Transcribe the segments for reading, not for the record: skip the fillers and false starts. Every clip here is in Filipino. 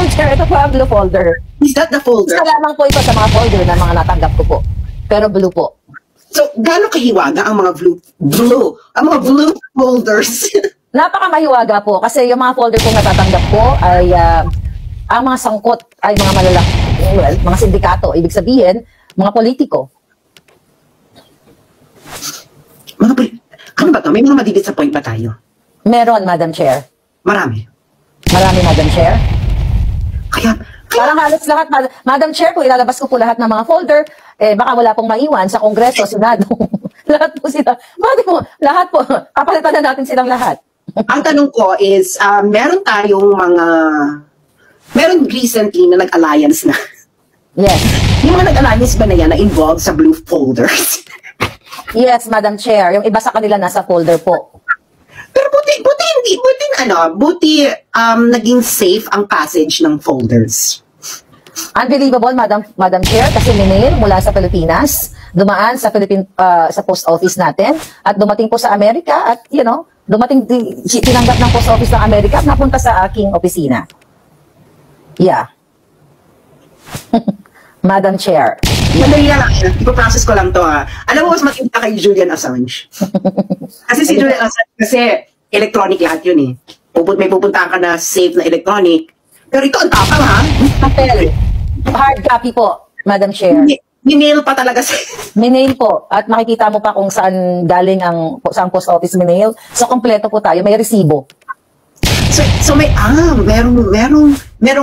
Madam Chair, ito po ang blue folder. Is that the folder? Isa lamang po ito sa mga folder na mga natanggap ko po. Pero blue po. So, gaano kahiwaga ang mga blue folders? Napakamahiwaga po kasi yung mga folder kong natatanggap ko ay ang mga sangkot ay mga malalaki, well, mga sindikato. Ibig sabihin, mga politiko. Ano ba to? May mga madidisappoint ba tayo? Meron, Madam Chair. Marami. Marami, Madam Chair. Kaya Parang halos lahat, Madam Chair, kung ilalabas ko po lahat ng mga folder, baka wala pong maiwan sa Kongreso, Senado. Lahat po sila. Bakit po? Lahat po. Kapalitan na natin silang lahat. ang tanong ko is, meron recently na nag-alliance na. Yes. Yung mga nag-alliance ba na yan na involved sa blue folders? Yes, Madam Chair. Yung iba sa kanila nasa folder po. Pero buti naging safe ang passage ng folders. Unbelievable, Madam Chair, kasi minail mula sa Pilipinas, dumaan sa sa post office natin, at dumating po sa Amerika, at tinanggap ng post office ng Amerika at napunta sa aking opisina. Yeah. Madam Chair. Madali lang, ipaprocess ko lang to ha. Alam mo, mas maganda kay Julian Assange. Kasi si Julian Assange, kasi electronic lahat yun eh. May pupuntahan ka na safe na electronic. Pero ito ang tapang ha. Papel. Hard copy po, Madam Chair. Minail pa talaga sa... Minail po. At makikita mo pa kung saan galing saan post office minail. So, kompleto po tayo. May resibo. So merong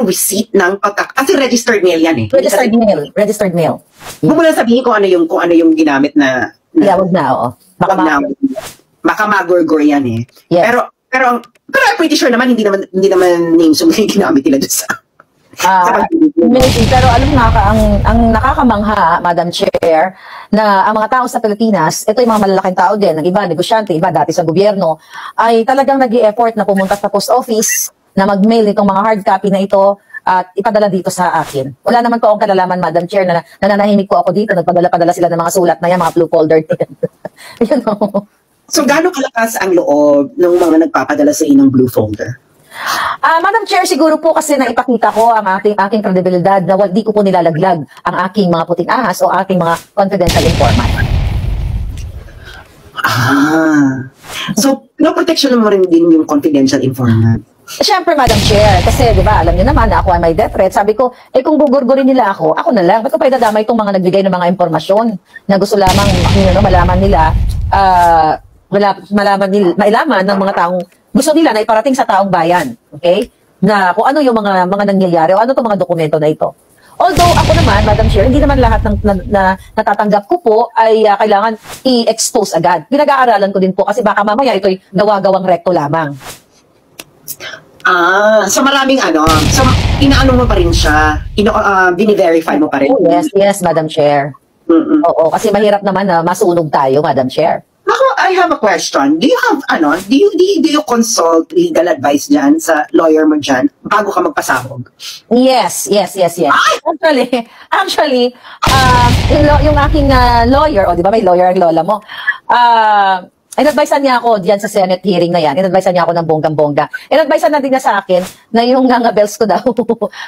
receipt ng kasi registered mail yan eh. Registered mail. Huwag mo lang sabihin kung ano yung ginamit na yeah, wag na, oo. Baka magurgur yan eh. Yes. Pero I'm pretty sure naman hindi naman names yung ginamit nila dyan sa maybe, pero alam nga ang nakakamangha, Madam Chair, na ang mga tao sa Pilipinas, ito yung mga malalaking tao din, ng iba, negosyante, iba dati sa gobyerno, ay talagang nag-i-effort na pumunta sa post office, na mag-mail itong mga hard copy na ito, at ipadala dito sa akin. Wala naman po akong kalalaman, Madam Chair, na nananahimik po ako dito, nagpadala-padala sila ng mga sulat na yan, mga blue folder. You know? So, gaano kalakas ang loob ng mga nagpapadala sa inong blue folder? Madam Chair, siguro po kasi naipakita ko ang aking kredibilidad na di ko po nilalaglag ang aking mga puting ahas o aking mga confidential informant. So, protection mo rin din yung confidential informant? Siyempre, Madam Chair, kasi di ba, alam niyo naman na ako ay may death threat. Sabi ko, kung gugurgurin nila ako na lang. Ba't ko pa idadamay itong mga nagbigay ng mga impormasyon na gusto lamang malaman nila, mailaman ng mga taong gusto nila na iparating sa taong bayan, okay? Na kung ano yung mga nangyayari o ano itong mga dokumento na ito. Although ako naman, Madam Chair, hindi naman lahat na natatanggap ko po ay kailangan i-expose agad. Pinag-aaralan ko din po kasi baka mamaya ito'y gawa-gawang rekto lamang. So maraming so inaano mo pa rin siya, bini-verify mo pa rin. Oh, yes, Madam Chair. Oo, kasi mahirap naman na masunog tayo, Madam Chair. I have a question. Do you have, do you consult legal advice dyan sa lawyer mo dyan bago ka magpasabog? Yes. Actually, yung aking lawyer, di ba may lawyer ang lola mo, in-advisean niya ako diyan sa Senate hearing na yan. In-advisean niya ako ng bonggang-bongga. In-advisean na din niya sa akin na yung ngangabels ko daw,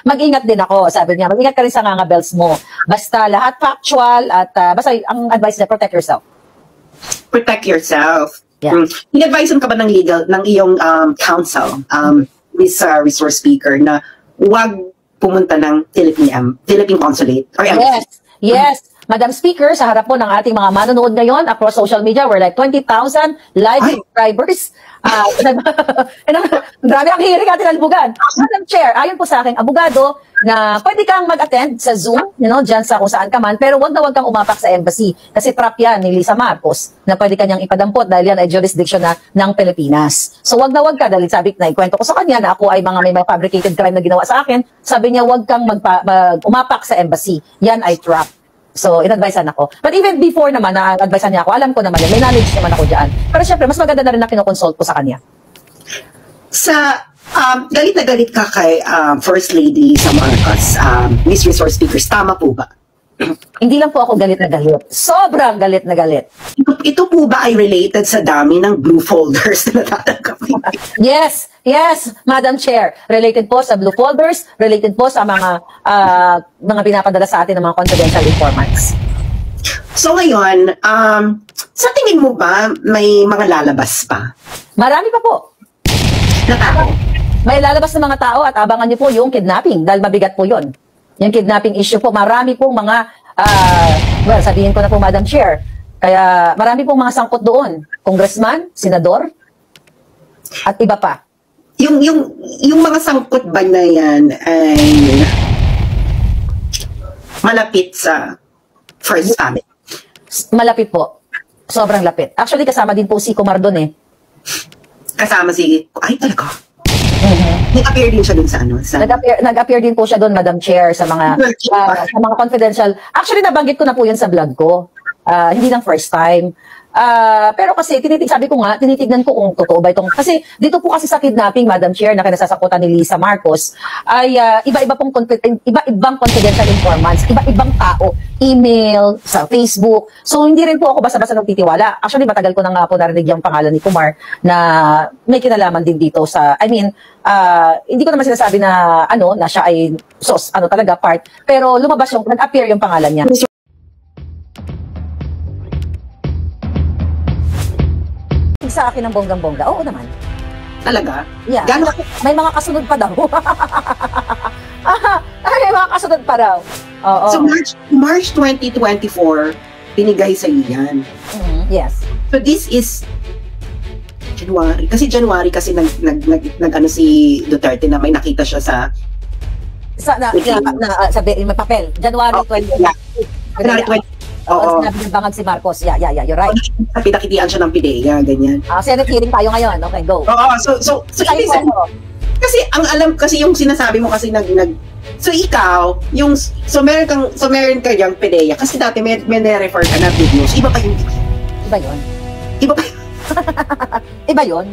mag-ingat din ako. Sabi niya, mag-ingat ka rin sa ngangabels mo. Basta lahat factual at basta ang advice niya, protect yourself. Protect yourself. Yeah. In-advise ka ba ng iyong counsel, Miss Resource Speaker, na huwag pumunta ng Philippine Consulate? Or Yes. Madam Speaker, sa harap po ng ating mga manonood ngayon across social media, we're like 20,000 live subscribers. Grabe ang hiring ating albugan. Madam Chair, ayon po sa aking abogado na pwede kang mag-attend sa Zoom, dyan sa kung saan ka man, pero wag kang umapak sa embassy. Kasi trap yan ni Lisa Marcos na pwede kanyang ipadampot dahil yan ay jurisdiction na ng Pilipinas. So wag ka dahil sabi na ikwento ko sa kanya na ako ay may mga fabricated crime na ginawa sa akin. Sabi niya wag kang umapak sa embassy. Yan ay trap. So, in-advisean ako. But even before naman na advisean niya ako, alam ko naman yun. May knowledge naman ako dyan. Pero syempre, mas maganda na rin na kinoconsult ko sa kanya. Galit na galit ka kay First Lady sa Marcos, Miss Resource Speakers. Tama po ba? Hindi lang po ako galit na galit. Sobrang galit na galit. Ito po ba ay related sa dami ng blue folders na natatanggap? Yes, Madam Chair. Related po sa blue folders, related po sa mga pinapadala sa atin ng mga confidential informants. So ngayon, sa tingin mo ba may mga lalabas pa? Marami pa po. Na tao? May lalabas ng mga tao at abangan niyo po yung kidnapping dahil mabigat po yun. Yung kidnapping issue po, marami pong mga, sabihin ko na po Madam Chair, kaya marami pong mga sangkot doon. Congressman, senador, at iba pa. Yung mga sangkot ba na yan ay malapit sa first family? Malapit po. Sobrang lapit. Actually, kasama din po si Kumar doon eh. Kasama si... Ay, talaga? Nag-appear din siya dun sa ano? Nag-appear din po siya doon, Madam Chair, sa mga confidential. Actually, nabanggit ko na po yun sa vlog ko. Hindi lang first time. Pero kasi, sabi ko nga, tinitignan ko kung totoo ba itong... Kasi dito po kasi sa kidnapping, Madam Chair, na kinasasakutan ni Lisa Marcos, ay iba-ibang confidential informants, iba-ibang tao, email, sa Facebook. So, hindi rin po ako basta-basta nagtitiwala. Actually, matagal ko na nga po narinig yung pangalan ni Kumar na may kinalaman din dito sa... hindi ko naman sinasabi na, na siya ay talaga part. Pero lumabas nag-appear yung pangalan niya. Sa akin ng bonggang-bongga. Oo naman. Talaga? Yeah. Gano'n? May mga kasunod pa daw. May mga kasunod pa daw. Oo. So March 2024, binigay sa iyo yan. Yes. So this is January. Kasi January kasi nag ano si Duterte na may nakita siya sa may papel. January 20. January 20. Oo. Sinabi ng bangag si Marcos. Yeah, you're right. Pinakitian siya ng PIDEA, ganyan. Senate hearing tayo ngayon. Okay, go. Oo, so kasi ang alam kasi yung sinasabi mo kasi so ikaw, meron ka yung PIDEA kasi dati may refer ka na videos. Iba pa yung Iba yun. Iba pa Iba yun.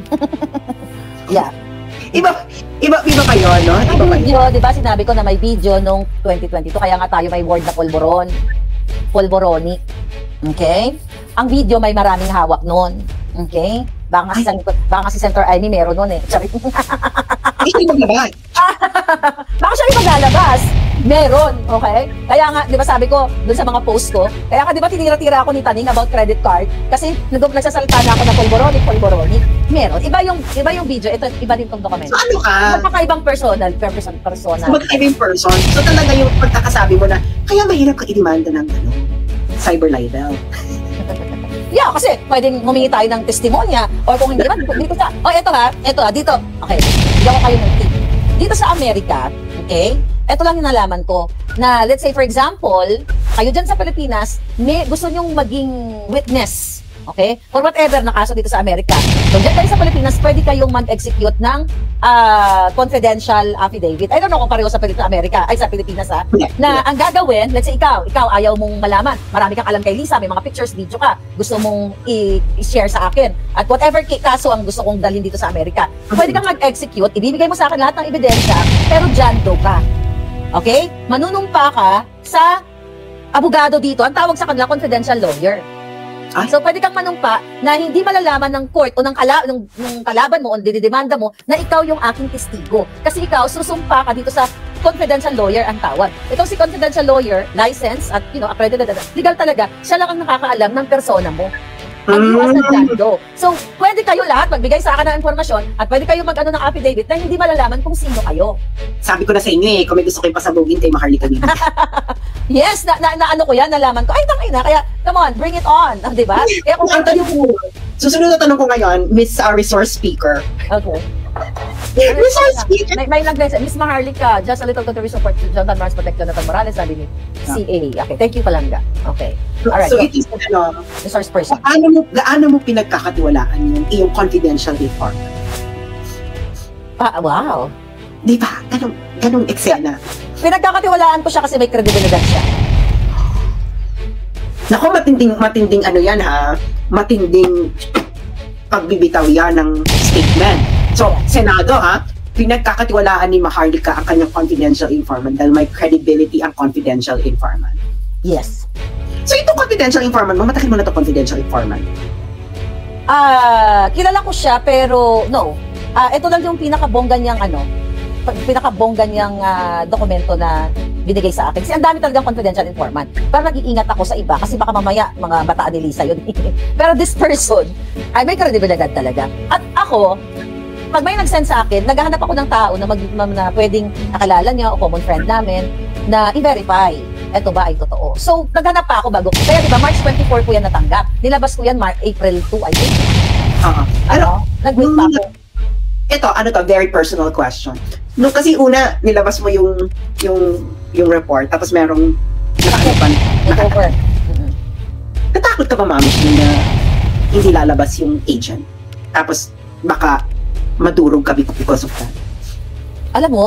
Yeah. Iba pa yun, no? Iba pa yun. Diba sinabi ko na may video nung 2022 kaya nga tayo may word na polboroni. Okay? Ang video may maraming hawak noon. Okay? Baka si Senator Amy meron noon eh. Charit. Hindi mo gabay. Baka siya yung maglalabas. Meron. Okay? Kaya nga, di ba sabi ko, dun sa mga post ko, kaya nga di ba tinira-tira ako ni Taning about credit card? Kasi nagsasalita na ako na polboroni. Meron. Iba yung video. Ito, iba din tong dokumento. So ano ka? Magkakaibang persona. Magkakaibang person. So talaga yung pagkakasabi mo na, kaya mahirap ka i-demanda ng cyber libel. Yeah, kasi pwedeng humingi tayo ng testimonya or kung hindi man, dito sa, ito ha, dito. Okay, bigyan ko kayo ng tip. Dito sa Amerika, okay, ito lang yung nalaman ko, na let's say for example, kayo dyan sa Pilipinas, gusto nyong maging witness, okay, for whatever na kaso dito sa Amerika. So dyan kayo sa Pilipinas, pwede kayong mag-execute ng confidential affidavit. I don't know kung pareho sa Amerika, ay sa Pilipinas ha, na ang gagawin, let's say ikaw ayaw mong malaman, marami kang alam kay Lisa, may mga pictures, video ka, gusto mong i-share sa akin, at whatever kaso ang gusto kong dalhin dito sa Amerika, pwede kang mag-execute, ibibigay mo sa akin lahat ng ebidensya, pero dyan do ka. Okay? Manunumpa ka sa abogado dito, ang tawag sa kanila confidential lawyer. So, pwede kang manumpa na hindi malalaman ng court o ng kalaban mo o didemanda mo na ikaw yung aking testigo. Kasi ikaw, susumpa ka dito sa confidential lawyer ang tawag. Ito si confidential lawyer, license at accredited, legal talaga, siya lang ang nakakaalam ng persona mo. Ang iwasan dyan, do. So, pwede kayo lahat magbigay sa akin ng informasyon at pwede kayo mag-ano ng affidavit na hindi malalaman kung sino kayo. Sabi ko na sa inyo kung may gusto kayong pasabugin kay Maharlika Bibi. Yes, ano ko yan, nalaman ko. Ay, tangay na. Kaya, come on, bring it on. Di ba? Kaya kung susunod na tanong ko ngayon, Miss Resource Speaker. Okay. Resource Speaker. May nag-message, Miss Maharlika, just a little contribution for Jonathan Mars Protector Nathan Morales, sabi ni CA. Okay, thank you Palanga. Okay. Alright. So, it is, resource person. Gaano mo pinagkakatiwalaan yung iyong confidential informant? Wow. Di ba? Ganong eksena. Pinagkakatiwalaan ko siya kasi may kredibilidad siya. Naku, matinding ano yan ha. Matinding pagbibitaw yan ng statement. So, Senado ha, pinagkakatiwalaan ni Maharlika ang kanyang confidential informant dahil may credibility ang confidential informant. Yes. So itong confidential informant mo, matagal mo na to confidential informant? Kilala ko siya pero no. Ito lang yung pinakabongga niyang dokumento na binigay sa akin. Kasi ang dami talagang confidential informant. Pero nag-iingat ako sa iba kasi baka mamaya mga bataan ni Lisa yun. Pero this person ay may kredibilidad talaga. At ako, pag may nag-send sa akin, naghahanap ako ng tao na pwedeng nakalala niya o common friend namin na i-verify. Ito ba ay totoo? So, naghanap pa ako bago. Kaya diba, March 24 ko yan natanggap. Nilabas ko yan April 2, I think. Nag-wait pa ako. Ito, very personal question. No, kasi una, nilabas mo yung report, tapos merong over. Natakot ka ba, ma'am, na hindi lalabas yung agent? Tapos, baka madurog ka because of that. Alam mo,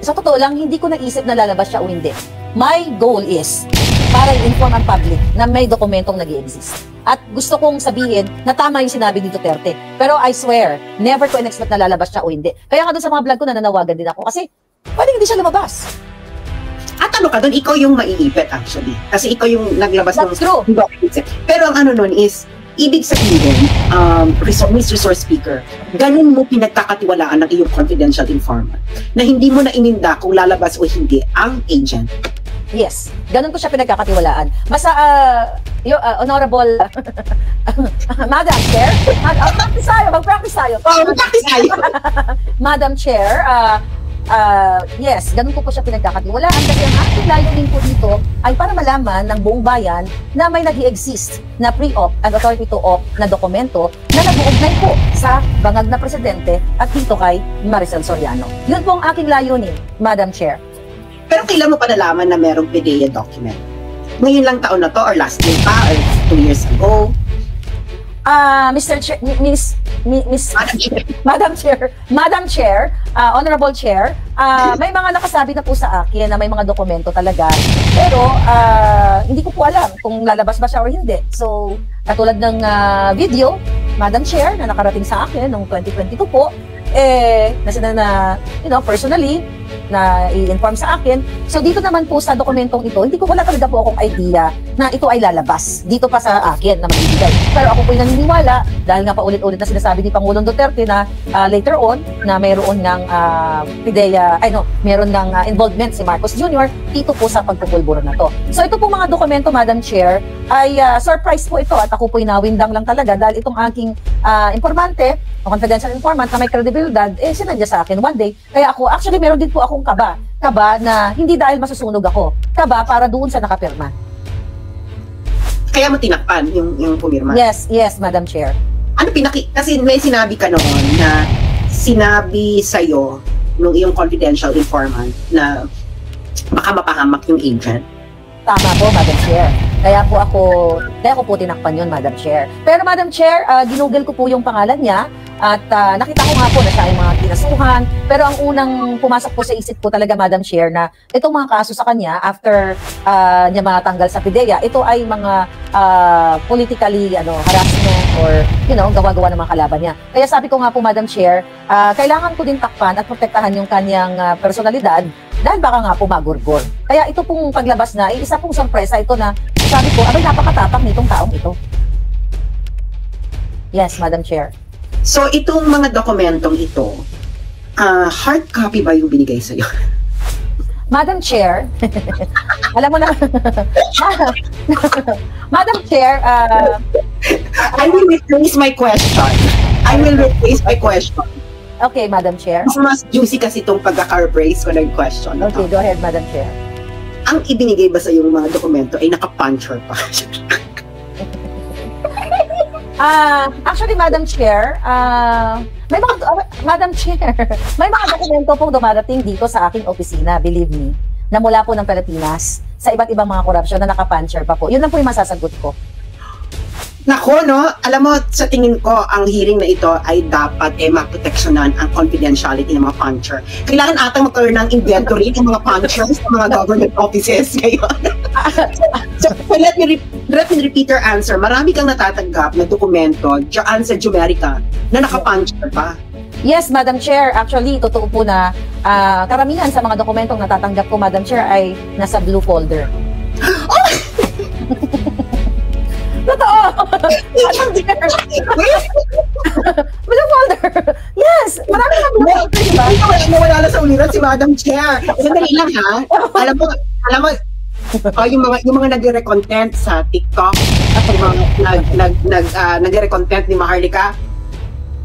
sa totoo lang, hindi ko naisip na lalabas siya o hindi. My goal is para i-inform ang public na may dokumentong nag-i-exist. At gusto kong sabihin na tama yung sinabi ni Duterte. Pero I swear, never ko in-expect na lalabas siya o hindi. Kaya nga doon sa mga vlog ko, nananawagan din ako. Kasi, pwede hindi siya lumabas. At ano ka doon, ikaw yung maiipit actually. Kasi ikaw yung naglabas ng documents. Pero ang ano nun is, ibig sabihin, Mr. Source Speaker, ganun mo pinagkakatiwalaan ng iyong confidential informant na hindi mo na ininda kung lalabas o hindi ang agent. Yes, ganun ko siya pinagkakatiwalaan. Basta, Honorable Madam Chair, mag-practice tayo. Mag-practice tayo. Madam Chair, yes, ganun ko po siya pinagkakatiwalaan kasi ang aking layunin po dito ay para malaman ng buong bayan na may nag-i-exist na pre-op and authority to op na dokumento na nag-uugnay po sa bangag na presidente at dito kay Maricel Soriano. Yun po ang aking layunin, Madam Chair. Pero kailan mo pa nalaman na merong PDEA document? Ngayon lang taon na to or last year pa or 2 years ago? Mr. Chair, Madam Chair, Honorable Chair, may mga nakasabi na po sa akin na may mga dokumento talaga. Pero hindi ko po alam kung lalabas ba siya or hindi. So, katulad ng video, Madam Chair, na nakarating sa akin noong 2022 po, personally, na i-inform sa akin. So dito naman po sa dokumentong ito, wala talaga po akong idea na ito ay lalabas dito pa sa akin na magbibigay. Pero ako po'y naniniwala dahil nga paulit-ulit na sinasabi ni Pangulong Duterte na later on na mayroon ng meron ng involvement si Marcos Jr. dito po sa pagpupulburo na to. So ito pong mga dokumento, Madam Chair, ay surprise po ito at ako po'y nawindang lang talaga dahil itong aking informante o confidential informant na may kredibilidad, sinadya sa akin one day. Kaya ako, actually meron din po akong kaba na hindi dahil masusunog ako, kaba para doon sa nakapirma. Kaya mo tinakpan yung pumirma? Yes, Madam Chair. Kasi may sinabi ka noon na sinabi sa'yo nung iyong confidential informant na baka mapahamak yung agent. Tama po, Madam Chair. Kaya ko po tinakpan yun, Madam Chair. Pero Madam Chair, ginugol ko po yung pangalan niya at nakita ko nga po na siya ay mga kinasuhan. Pero ang unang pumasok po sa isip ko talaga, Madam Chair, na itong mga kaso sa kanya after niya matanggal sa PDEA, ito ay mga politically harassment or gawa-gawa ng mga kalaban niya. Kaya sabi ko nga po, Madam Chair, kailangan ko din takpan at protektahan yung kanyang personalidad dahil baka nga po magurgor. Kaya ito pong paglabas na, isa pong sorpresa ito na sabi ko, abay napakatapak nitong taong ito. Yes, Madam Chair. So itong mga dokumentong ito, hard copy ba yung binigay sa'yo? Madam Chair, alam mo na, Madam Chair, I will rephrase my question. Okay, Madam Chair. Mas juicy kasi itong pagkaka-rephrase ko ng question. Okay, go ahead, Madam Chair. Ang ibinigay ba sa yung mga dokumento ay naka-puncher pa? Actually, Madam Chair, may mga dokumento pong dumarating dito sa aking opisina, believe me, na mula po ng Pilipinas sa iba't ibang mga korupsyon na naka-puncher pa po. Yun lang po yung masasagot ko. Nako, no? Alam mo, sa tingin ko, ang hearing na ito ay dapat maproteksyonan ang confidentiality ng mga puncher. Kailangan atang magkaroon ng inventory ng mga punchers sa mga government offices ngayon. So let me repeat your answer. Marami kang natatanggap na dokumento dyan sa Jumerica na nakapuncher pa. Yes, Madam Chair. Actually, totoo po na karamihan sa mga dokumentong natatanggap ko, Madam Chair, ay nasa blue folder. Oh Totoo! Madam Chair. Blue folder. Yes! Marami na blue folder, di ba? Nawala na sa uliran si Madam Chair. Sandali lang ha. Alam mo, yung mga nagre-content sa TikTok, yung mga nagre-content ni Maharlika,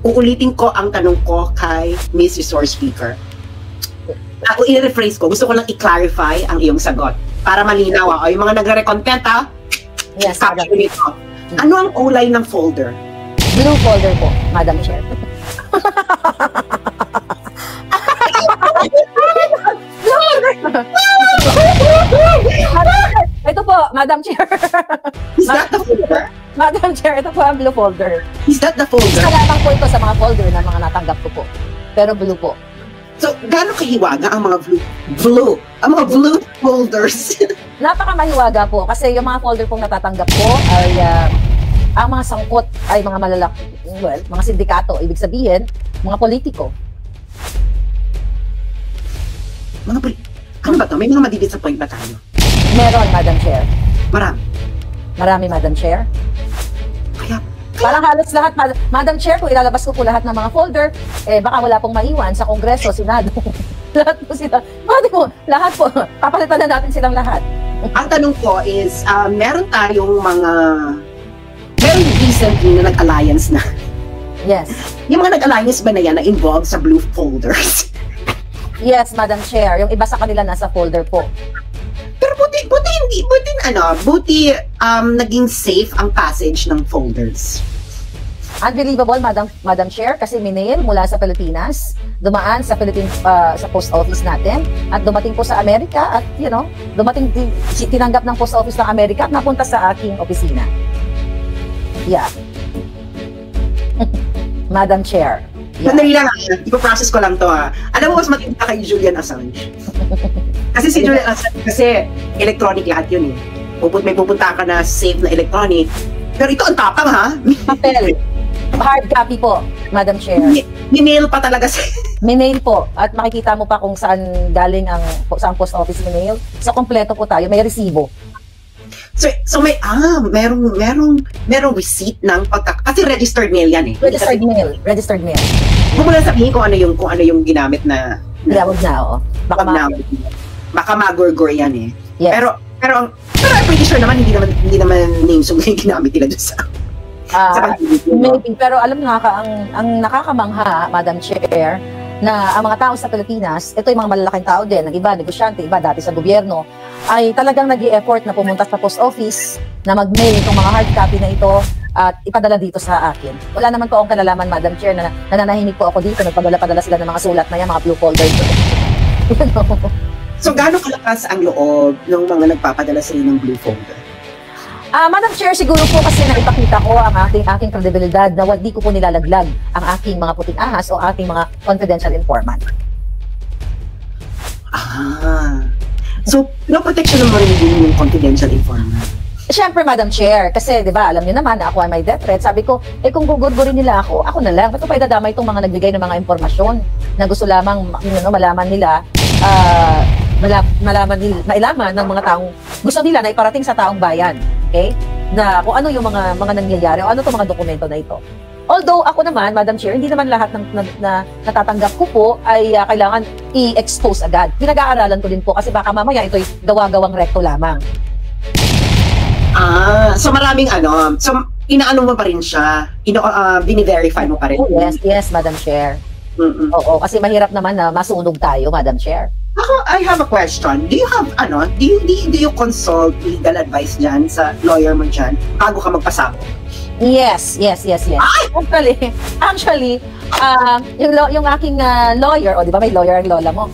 uulitin ko ang tanong ko kay Miss Resource Speaker. I-rephrase ko, gusto ko lang i-clarify ang iyong sagot para malinaw. Yung mga nagre-content Yes, capture nito. Ano ang kulay ng folder? Blue folder po, Madam Chair. Ito po, Madam Chair. Is that the folder? Madam Chair, ito po ang blue folder. Is that the folder? Isa lamang po ito sa mga folder na mga natanggap ko po. Pero blue po. So, gaano kahiwaga ang mga blue folders? Napakamahiwaga po kasi yung mga folder pong natatanggap ko ay ang mga sangkot ay mga mga sindikato. Ibig sabihin, mga politiko. Ano ba to? May mga madi-disappoint ba tayo? Meron, Madam Chair. Marami, Madam Chair. Kaya, Parang halos lahat, Madam Chair, kung ilalabas ko po lahat ng mga folder, baka wala pong maiwan sa Kongreso, Senado. Lahat po sila. Bakit po, lahat po, papalitan na natin silang lahat. ang tanong ko is, meron recently na nag-alliance na. Yes. Yung mga nag-alliance ba na yan na involved sa blue folders? Yes, Madam Chair. Yung iba sa kanila nasa folder po. Pero buti naging safe ang passage ng folders. Unbelievable, Madam Chair, kasi minail mula sa Pilipinas, dumaan sa sa post office natin, at dumating po sa Amerika, at tinanggap ng post office ng Amerika at napunta sa aking opisina. Yeah. Madam Chair. Yeah. Sandali lang, ipaprocess ko lang to Alam mo, mas maganda kay Julian Assange. Kasi si Julian Assange, electronic lahat yun May pupunta ka na safe na electronic. Pero ito ang tapang Papel. Hard copy po, Madam Chair. Minail pa talaga Minail po. At makikita mo pa kung saan galing saan post office minail. So, kompleto po tayo. May resibo. So merong receipt ng kasi registered mail yan Registered mail. Huwag mo lang sabihin kung ano yung ginamit na. Huwag na, Baka magurgur yan Yes. Pero I'm pretty sure naman hindi naman names yung ginamit nila doon sa maybe, pero alam nga ang nakakamangha, Madam Chair, na ang mga tao sa Pilipinas, ito yung mga malalaking tao din, iba negosyante, iba dati sa gobyerno, ay talagang nag-i-effort na pumunta sa post office na mag-mail itong mga hard copy na ito at ipadala dito sa akin. Wala naman po akong kalalaman, Madam Chair, na nananahimik po ako dito, nagpadala-padala sila ng mga sulat na yan, mga blue folders. So, gaano kalakas ang loob ng mga nagpapadala sa ng blue folder? Madam Chair, siguro po kasi naipakita ko ang aking kredibilidad na hindi ko po nilalaglag ang aking mga puting ahas o aking mga confidential informant. So, protection naman rin yung confidential informant. Siyempre, Madam Chair, kasi di ba alam niyo naman na ako ay may death threat. Sabi ko, kung gugurgurin nila ako na lang. Ba't ko pa idadamay itong mga nagbigay ng mga impormasyon na gusto lamang malaman nila, mailaman ng mga taong gusto nila na iparating sa taong bayan. Okay? Na kung ano yung mga nangyayari o ano itong mga dokumento na ito. Although ako naman, Madam Chair, hindi naman lahat na natatanggap ko po ay kailangan i-expose agad. Pinag-aaralan ko din po kasi baka mamaya ito'y gawa-gawang rekto lamang. So maraming so inaano mo pa rin siya, bini-verify mo pa rin. Oh, yes, Madam Chair. Oo, kasi mahirap naman na masunog tayo, Madam Chair. Ako, I have a question. Do you have, do you consult legal advice dyan sa lawyer mo dyan bago ka magpasabog? Yes. Actually, yung aking lawyer, di ba may lawyer ang lola mo?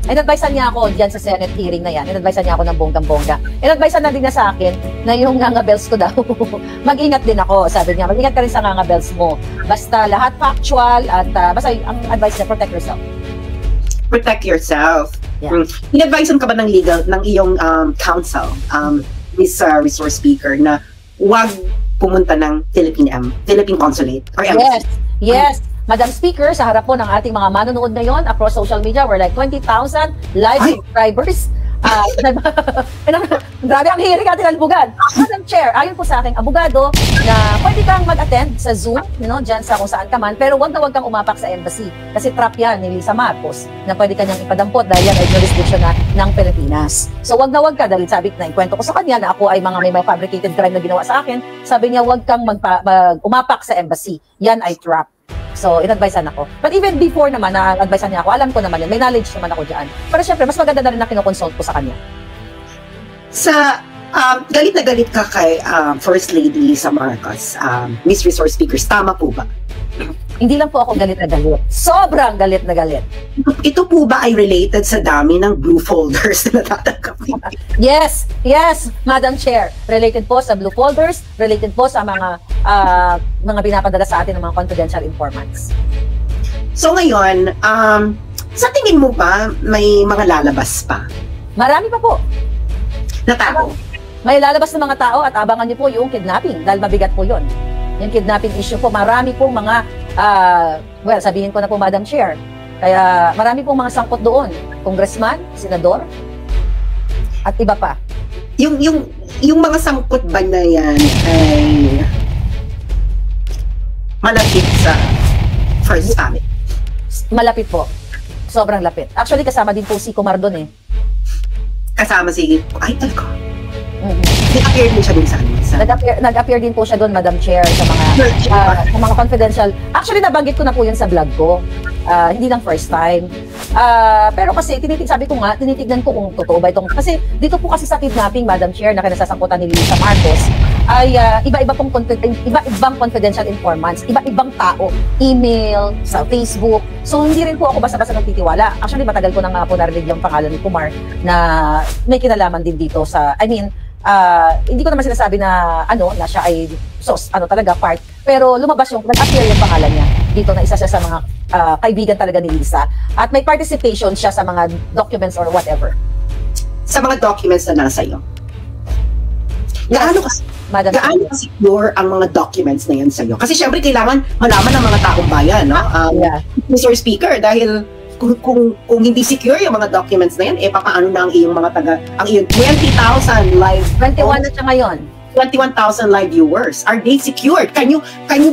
In-advisean niya ako diyan sa Senate hearing na yan. In-advisean niya ako ng bonggang-bongga. In-advisean na din na sa akin na yung ngangabels ko daw. Mag-ingat din ako, sabi niya. Mag-ingat ka rin sa ngangabels mo. Basta lahat factual at basta ang advice niya, protect yourself. Protect yourself. Yeah. In-advisean ka ba ng iyong counsel, Miss Resource Speaker, na huwag pumunta ng Philippine Consulate or embassy? Yes. Madam Speaker, sa harap po ng ating mga manonood ngayon across social media, we're like 20,000 live subscribers. Grabe ang hiring natin, Albugan. Madam Chair, ayon po sa aking abogado na pwede kang mag-attend sa Zoom, dyan sa kung saan ka man, pero wag na wag kang umapak sa embassy. Kasi trap yan ni Lisa Marcos na pwede kanyang ipadampot dahil yan ay jurisdiction na ng Pilipinas. So wag na wag ka, dahil sabi na ikwento ko sa kanya na ako ay may mga fabricated crime na ginawa sa akin, sabi niya wag kang umapak sa embassy. Yan ay trap. So, in-advisean ako. But even before naman na advisean niya ako, alam ko naman yun, may knowledge naman ako dyan. Pero syempre, mas maganda na rin na kinoconsult ko sa kanya. Galit na galit ka kay First Lady Lisa Marcos, Miss Resource Speakers, tama po ba? Hindi lang po ako galit na galit. Sobrang galit na galit. Ito po ba ay related sa dami ng blue folders na natatanggap? Yes, Madam Chair. Related po sa blue folders, related po sa mga pinapadala sa atin ng mga confidential informants. So ngayon, sa tingin mo ba may mga lalabas pa? Marami pa po. Na tao? May lalabas na mga tao at abangan niyo po yung kidnapping dahil mabigat po yun. Yung kidnapping issue po, marami pong mga, sabihin ko na po, Madam Chair, kaya marami pong mga sangkot doon. Congressman, senador, at iba pa. Yung mga sangkot ba na yan ay malapit sa First Family? Malapit po. Sobrang lapit. Actually, kasama din po si Kumar doon eh. Kasama si... Ay, talaga. Mm-hmm. Nag-appear din siya dun sa Nag-appear din po siya doon, Madam Chair, sa mga confidential. Actually, nabanggit ko na po yun sa vlog ko. Hindi lang first time. Pero kasi, sabi ko nga, tinitignan ko kung totoo ba itong... Kasi dito po kasi sa kidnapping, Madam Chair, na kinasasangkutan ni Lisa Marcos, ay iba-ibang confidential informants, iba-ibang tao, email, sa Facebook. So, hindi rin po ako basta-basta nagtitiwala. Actually, matagal ko na nga po narinig yung pangalan ni Kumar na may kinalaman din dito sa... hindi ko naman sinasabi na na siya ay talaga part, pero lumabas nag-appear yung pangalan niya dito na isa siya sa mga kaibigan talaga ni Lisa at may participation siya sa mga documents or whatever. Sa mga documents na nasa iyo. Gaano ka-secure ang mga documents na yan sa iyo? Kasi syempre kailangan malaman ng mga taong bayan, no? Mr. Speaker, dahil kung hindi secure yung mga documents na yan, papaano na ang iyong ang iyong 20,000 live 21 na siya ngayon. 21,000 live viewers. Are they secured? Can you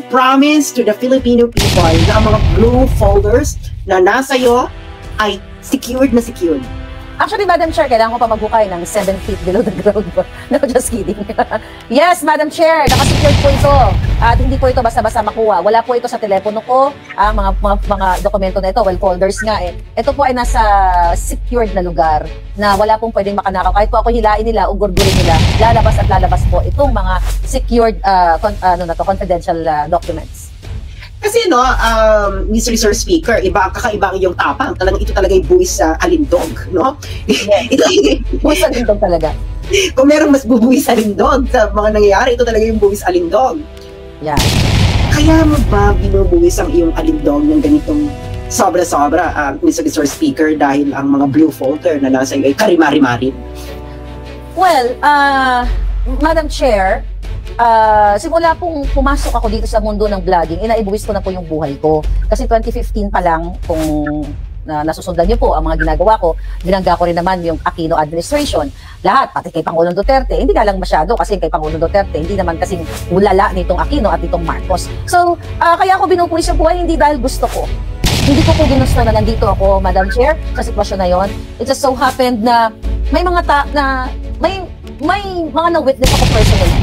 promise to the Filipino people na ang mga blue folders na nasa iyo ay secured na secured? Actually, Madam Chair, kailangan ko pa maghukay ng 7 feet below the ground. No, just kidding. Yes, Madam Chair, nakasecured po ito. At hindi po ito basta-basta makuha. Wala po ito sa telepono ko. Ang mga dokumento na ito, folders nga eh. Ito po ay nasa secured na lugar na wala pong pwedeng makanakaw. Kahit po ako hilain nila o gurgurin nila, lalabas po itong mga secured, confidential documents. Kasi Mr. Resource Speaker, kakaiba ang iyong tapang. Talagang ito talaga yung buwis sa alindog, no? Yeah. Buwis sa alindog talaga. Kung merong mas bubuwis sa alindog sa mga nangyayari, ito talaga yung buwis alindog. Yeah. Kaya mo ba binubuwis ang iyong alindog ng ganitong sobra-sobra, Mr. Resource Speaker, dahil ang mga blue folder na nasa iyo ay karimari-marin? Well, Madam Chair, simula pong pumasok ako dito sa mundo ng vlogging, inaibuwis ko na po yung buhay ko. Kasi 2015 pa lang, kung nasusundan niyo po ang mga ginagawa ko, binangga ko rin naman yung Aquino administration. Lahat, pati kay Pangulong Duterte, hindi nga lang masyado kasi kay Pangulong Duterte, hindi naman kasing ulala nitong Aquino at nitong Marcos. So, kaya ako binubuwis yung buhay, hindi dahil gusto ko. Hindi ko po ginusto na nandito ako, Madam Chair, sa sitwasyon na yon. It just so happened na may mga may mga na-witness ako personally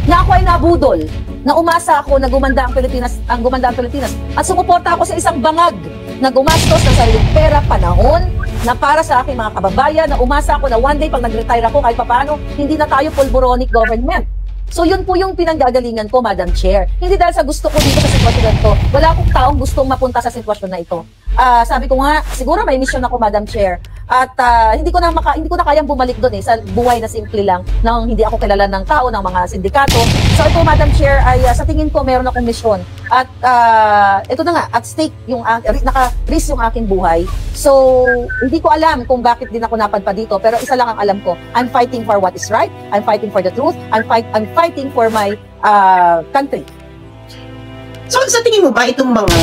na ako ay nabudol, na umasa ako na gumanda ang Pilipinas at sumuporta ako sa isang bangag na gumastos ng sariling pera, panahon, na para sa aking mga kababayan, na umasa ako na one day pag nag-retire ako kahit papaano, hindi na tayo pulboronic government. So yun po yung pinanggagalingan ko, Madam Chair. Hindi dahil sa gusto ko dito sa sitwasyon na ito. Wala akong taong gustong mapunta sa sitwasyon na ito. Sabi ko nga, siguro may mission ako, Madam Chair. At hindi ko na kayang bumalik doon sa buhay na simple lang nang hindi ako kilala ng tao, ng mga sindikato. So ito, Madam Chair, ay sa tingin ko meron akong mission. At ito na nga, at stake yung naka-risk yung aking buhay. So hindi ko alam kung bakit din ako napadpa dito, pero isa lang ang alam ko. I'm fighting for what is right. I'm fighting for the truth. I'm fighting for my country. So sa tingin mo ba itong mga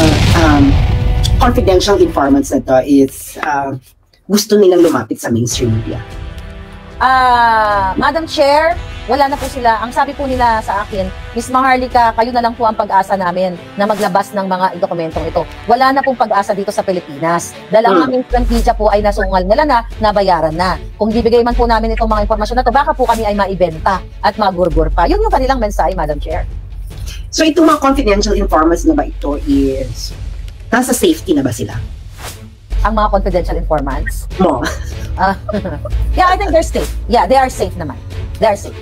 confidential informants na to is gusto nilang lumapit sa mainstream media? Madam Chair, wala na po sila. Ang sabi po nila sa akin, Miss Maharlika, kayo na lang po ang pag-asa namin na maglabas ng mga dokumentong ito. Wala na pong pag-asa dito sa Pilipinas. Dahil ang aming franquicia po ay nasungal nila na, nabayaran na. Kung bibigay man po namin itong mga impormasyon na to, baka po kami ay maibenta at magurgur pa. Yun yung kanilang mensahe, Madam Chair. So itong mga confidential informants na ba ito is, nasa safety na ba sila? Ang mga confidential informants. Mo. Yeah, I think they're safe. Yeah, they are safe naman. They are safe.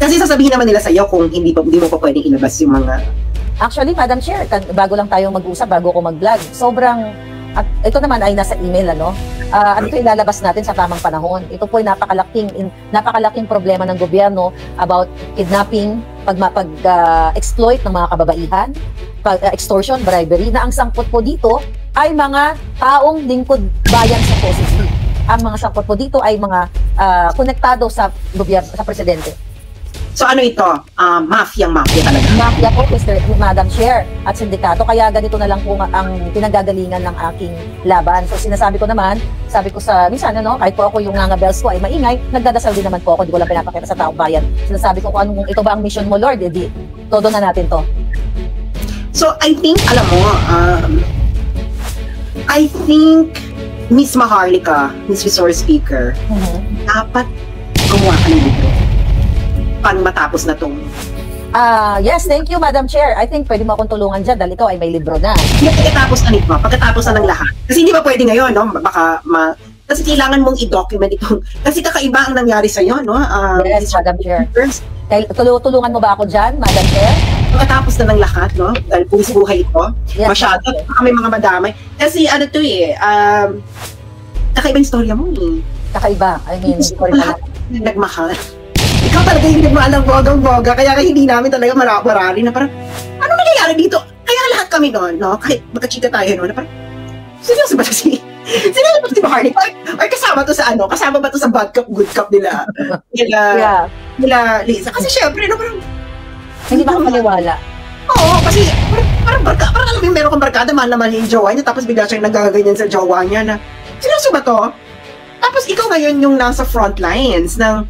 Kasi sasabihin naman nila sa iyo kung hindi mo pa pwedeng ilabas yung mga... Actually, Madam Chair, bago lang tayo mag-usap, bago ko mag-vlog, sobrang... At ito naman ay nasa email, ano? Ano ito ilalabas natin sa tamang panahon. Ito po ay napakalaking problema ng gobyerno about kidnapping, pag-exploit ng mga kababaihan, extortion, bribery, na ang sangkot po dito ay mga taong lingkod bayan sa POSISI. Ang mga sangkot po dito ay mga konektado sa gobyerno, sa presidente. So ano ito? Mafia talaga. Mafia po, Madam Chair, at sindikato. Kaya ganito na lang po ang pinanggagalingan ng aking laban. So sinasabi ko naman, sabi ko sa, minsan ano, kahit po ako yung bells ko ay maingay, nagdadasal din naman po ako, di ko lang pinapakita sa taong bayan. Sinasabi ko kung anong, ito ba ang mission mo, Lord? Edi, todo na natin to. So I think, alam mo, I think Miss Maharlika, Miss Resource Speaker, dapat gumawa ka ng libro pang matapos na tong... Yes, thank you, Madam Chair. I think pwede mo akong tulungan dyan dahil ikaw ay may libro na. Pagkatapos na nito, pagkatapos na ng lahat. Kasi hindi ba pwede ngayon, no? Kasi kailangan mong i-document itong... Kasi kakaiba ang nangyari sa'yo, no? Yes, Madam Chair. Tulungan mo ba ako dyan, Madam Chair? Pagkatapos na ng lahat, no? Dahil puwis buhay ito, yes, masyado, kami mga madamay. Kasi ano to kakaiba yung storya mo eh. Kakaiba, I mean, lahat nagmahal. Ikaw talaga yung nagmaalang bogang-boga, kaya hindi namin talaga marari na parang, ano nangyayari dito? Kaya lahat kami doon, no? Kahit magkachika tayo noon, na parang, seryoso ba si Maharlika? Or kasama to sa ano? Kasama ba to sa bad cup, good cup nila? Nila Lisa? Kasi syempre, no, parang, hindi ba maniwala? Oo, kasi parang alam mo yung meron kang barkada, mahal naman yung jowa niya, tapos bigla siyang nagaganyan sa jowa niya na, seryoso ba to? Tapos ikaw ngayon yung nasa front lines ng,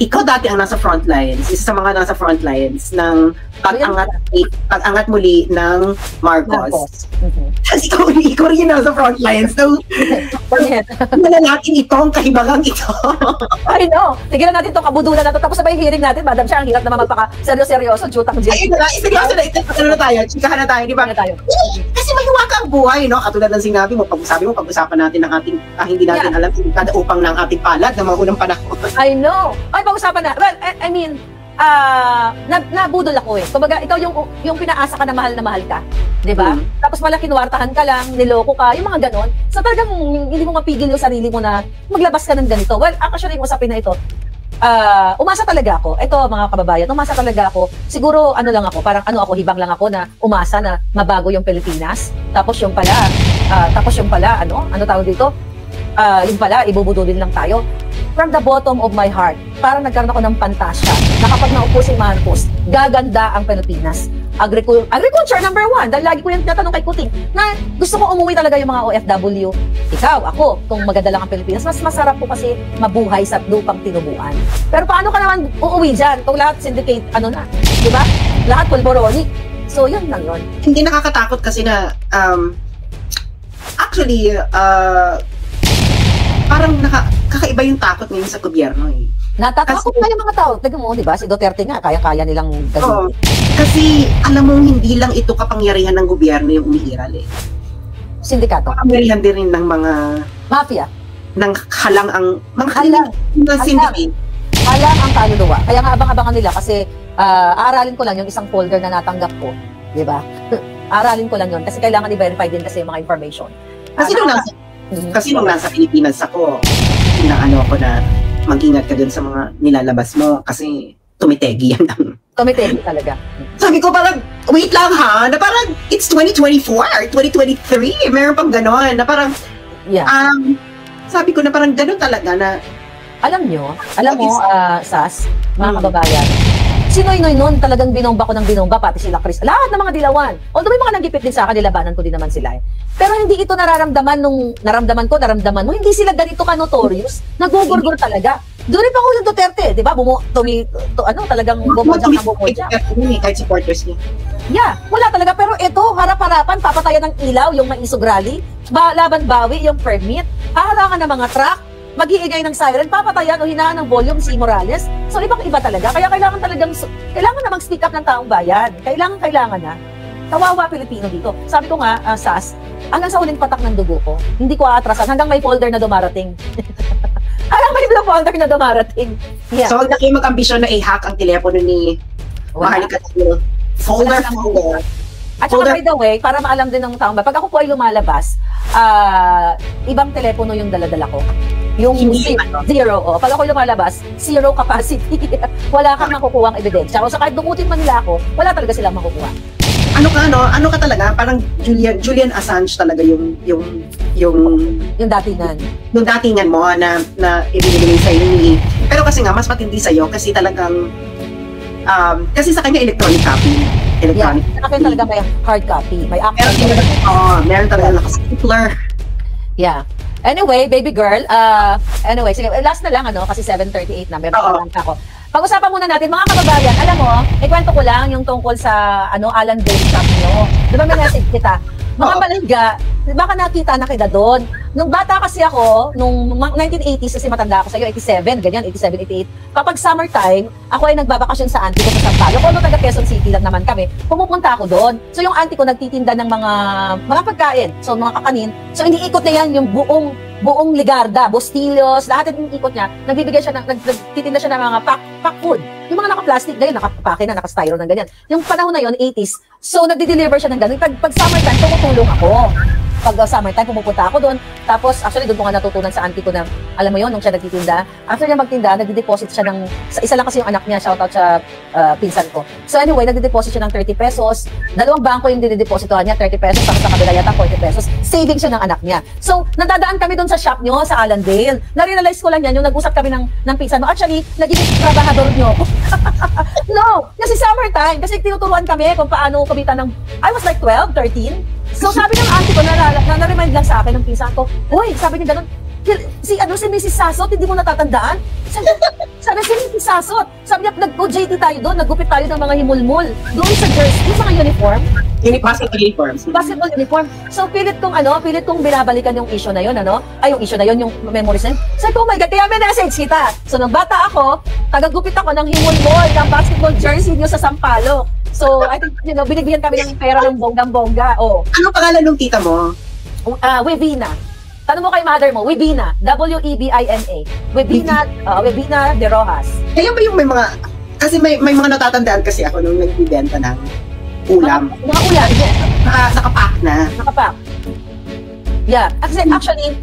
ikaw dati ang nasa front lines, isa sa mga nasa front lines ng pag-angat muli ng Marcos. Tapos ikaw rin yung nasa front lines ng natin itong kahibagang ito. I know. Tigilan natin itong kabudulan na ito. Tapos sabay hearing natin, Madam Chair, ang hirap naman magpaka-seryoso, jutang dyan. Ayun na, seryoso na, ano na tayo, chikahan na tayo, di ba? Kasi mahiwaga ang buhay, no? Katulad ng sinabi mo, pag-usapan natin ng ating, hindi natin alam, kada upang ng ating palad ng mga unang panahon. I know. Ay, pag-usapan na. Well, I mean, nabudol ako eh. Kumbaga, ikaw yung pinaasa ka na mahal ka. Diba? Tapos pala kinuwartahan ka lang, niloko ka, yung mga ganon. So talagang hindi mo mapigil yung sarili mo na maglabas ka ng ganito. Well, actually, yung usapin na ito, umasa talaga ako. Ito, mga kababayan, umasa talaga ako. Siguro, ano lang ako, parang hibang lang ako na umasa na mabago yung Pilipinas. Tapos yung pala, ano tawag dito? Yung pala, ibubudulin lang tayo. From the bottom of my heart, parang nagkaroon ako ng pantasya na kapag naupo si Marcos, gaganda ang Pilipinas. Agriculture number 1, dahil lagi ko yung tinatanong kay Kuting, na gusto ko umuwi talaga yung mga OFW. Ikaw, ako, kung maganda lang ang Pilipinas, mas masarap po kasi mabuhay sa lupang tinubuan. Pero paano ka naman uuwi dyan kung lahat syndicate, di ba? Lahat pulboroni. So, yun lang yun. Hindi nakakatakot kasi na, actually, parang kakaiba yung takot ngayon sa gobyerno eh. Natatakot na yung mga tao. Tignan mo, di ba? Si Duterte nga, kaya-kaya nilang gawin. Kasi, alam mo, hindi lang ito kapangyarihan ng gobyerno yung umihiral eh. Sindikato. Kapangyarihan din rin ng mga... Mafia. Ng halang ang... Mga syndicate. Halang ang kaluluwa. Kaya nga abang-abangan nila kasi aaralin ko lang yung isang folder na natanggap ko. Di ba? Aaralin ko lang yun kasi kailangan i-verify din kasi yung mga information. Kasi nung nasa Pilipinas ako, ako na mag-ingat ka dun sa mga nilalabas mo kasi tumitegi yan. Tumitegi talaga. Sabi ko parang, wait lang ha, na parang it's 2024, 2023, meron pang ganon, na parang, sabi ko na parang ganon talaga na, alam mo, Sas, mga kababayan, Si Noynoy nun, talagang binomba ko ng binomba, pati sila Chris. Lahat ng mga dilawan. Although may mga nagipit din sa akin, nilabanan ko din naman sila eh. Pero hindi ito nararamdaman nung naramdaman ko, naramdaman mo. Hindi sila ganito ka-notorious. Nagugurgur talaga. Doon rin pa Pangulong Duterte, di ba? Talagang bumagsak na bumudya. Kahit supporters niya. Yeah, wala talaga. Pero ito, harap-harapan, papatayan ng ilaw, yung maisog rally, laban bawi, yung permit, haharangan ng mga truck, mag-iigay ng siren, papatayan o hinaan ng volume si Morales. So, ibang-iba talaga. Kaya kailangan na mag-speak up ng taong bayan. Kailangan na. Kawawa Pilipino dito. Sabi ko nga, SAS, hanggang sa huling patak ng dugo ko, hindi ko aatrasan hanggang may folder na dumarating. Hanggang may folder na dumarating. Yeah. So, huwag na kayo mag-ambisyon na i-hack ang telepono ni Maharlika Tino. Folder. At saka by the way, para maalam din ng taong bayan, pag ako po ay lumalabas, ibang telepono yung daladala ko. Yung zero, pag ako lumalabas, zero capacity. Wala kang makukuha ang ebidensya. O sa kahit dumutin man nila ako, wala talaga silang makukuha. Ano ka talaga? Parang Julian Assange talaga yung datingan. Yung datingan mo na ibinigay sa'yo ni... Pero kasi nga, mas matindi sa'yo kasi talagang... kasi sa kanya electronic copy. Yeah, sa akin talaga may hard copy. May actual. Meron talaga nakastapler. Yeah. Anyway, baby girl, sige, last na lang, kasi 7:38 na, meron pa lang ako. Pag-usapan muna natin, mga kababayan, alam mo, ikwento ko lang yung tungkol sa, Alan Dale shop nyo. Di ba may message kita? Mga malingga, baka nakita na kita doon. Nung bata kasi ako, nung 1980s, kasi matanda ako sa'yo, 87, ganyan, 87, 88. Kapag summertime, ako ay nagbabakasyon sa auntie ko sa Sampaloc. Kung taga Quezon City lang naman kami, pumupunta ako doon. So yung auntie ko nagtitinda ng mga pagkain, so mga kakanin. So iniikot na yan yung buong Ligarda, Bustillos, lahat ng ikot niya, nagtitinda siya ng mga pack food. Yung mga naka-plastic na yun, nakapake na, naka-styro na ganyan. Yung panahon na yun, 80s, so nagdi-deliver siya ng ganun. Pag summertime, tumutulong ako. Pag summertime, pumupunta ako doon. Tapos, actually, doon ko nga natutunan sa auntie ko na, alam mo yun, nung siya nagtitinda, after niya magtinda, nagdi-deposit siya isa lang kasi yung anak niya, shoutout sa pinsan ko. So anyway, nagdi-deposit siya ng 30 pesos. Dalawang bangko yung dinedepositohan niya, 30 pesos, tapos sa kabila yata 40 pesos. Saving siya ng anak niya. So, nadadaan kami doon sa shop niyo, sa Allendale. Na-realize ko lang yan, yung nag-usap kami ng pinsan mo. Actually, naging trabahador niyo ako. No, kasi summertime, kasi tinuturuan kami kung paano kumita ng, I was like 12, 13. So sabi ng auntie ko, na-remind lang sa akin ng pinsan ko, uy, sabi niya ganun, si Mrs. Sasot, hindi mo natatandaan? Sabi si Mrs. Sasot, sabi niya, nag-JT tayo doon, naggupit tayo ng mga himulmul, doon sa jersey, yung mga uniform. Basketball uniform. Basketball uniform. So pilit kong binabalikan yung issue na yun, yung issue na yun, yung memories na yun. Sabi ko, oh my God, kaya may message kita. So nung bata ako, tagagupit ako ng himulmul, ng basketball jersey niyo sa Sampaloc. So, I think, binigyan kami ng pera ng bonggang-bongga. Oh. Ano pangalan ng tita mo? Webina. Tanong mo kay mother mo, Webina. W-E-B-I-N-A. Webina de Rojas. Kaya ba yung may mga, kasi may mga natatandaan kasi ako nung nagbibenta ng ulam. Mga ulam, yes. Nakapack na. Nakapack. Yeah. Actually,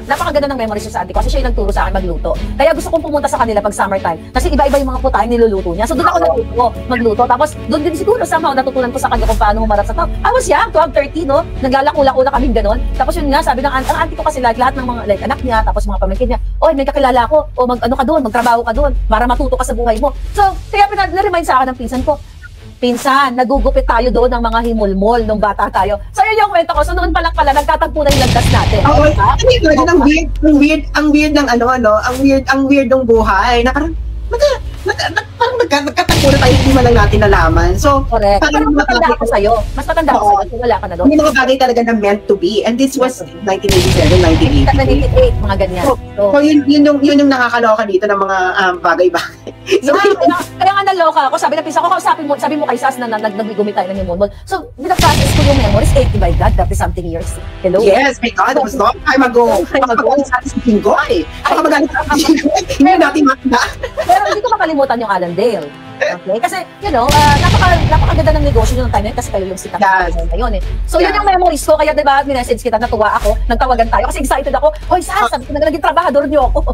napakaganda ng memories sa auntie ko kasi siya yung nagturo sa akin magluto. Kaya gusto kong pumunta sa kanila pag summertime kasi iba-iba yung mga putahe niluluto niya. So doon ako magluto. Tapos doon din siguro somehow natutunan ko sa kanya kung paano humarap sa tao. I was young, 12, 13, no? Naglalakula-ula kaming ganon. Tapos yun nga, sabi ng auntie ko kasi lahat ng mga anak niya, tapos mga pamangkin niya, oy, may kakilala ko, o magtrabaho ka doon para matuto ka sa buhay mo. So, kaya na-remind sa akin ng pinsan ko, pinsan, nagugupit tayo doon ng mga himulmol nung bata tayo. So yun yung kwento ko. So noon pa lang pala, nagtatagpo na yung landas natin. Oo, ang weird ng ang weird ng buhay. Na parang, nagkatagpo na tayo, hindi man lang natin nalaman. So, correct. Pero mas matanda ako sa'yo. Mas matanda ako sa'yo. Wala ka na doon. May mga bagay talaga na meant to be. And this was 1987, 1988, mga ganyan. So yun yung nakakaloka dito ng mga bagay-bagay. So, kaya nga naloka ako. Sabi ng pinsan ko, sabi mo kay Sas na nagbigumit tayo ng himulmol. So, binaprocess ko yung memories. 80 by God, 30-something years. Hello? Yes, my God, that was long time ago. Pagkakalit sa atin si Jinggoy. Pagkakalit sa atin si Jinggoy. Hindi natin matanda. Pero hindi ko makalimutan yung Allendale. Okay? Kasi, napakaganda ng negosyo nung time na yun kasi kayo yung sikat na yun eh. So, yun yung memories ko. Kaya, diba, minessage kita, natuwa ako, nagtawagan tayo. Kasi excited ako. Hoy, Sas, sabi ko na naging trabahador niyo ako.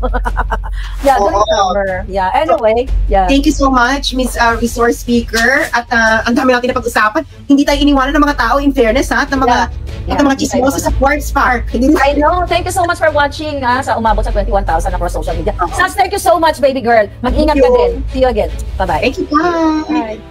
Yeah, during summer. Yeah, anyway. Yeah. Thank you so much, Miss Resource Speaker. At ang dami natin na pag-usapan. Hindi tayo iniwanan ng mga tao, in fairness, ha? At ng mga chismosa sa Quartz Park. I know. Thank you so much for watching, sa umabot sa 21,000 across social media. Sas, thank you so much, baby girl. Mag-ingat ka din. See you again. Bye-bye. Bye! Bye.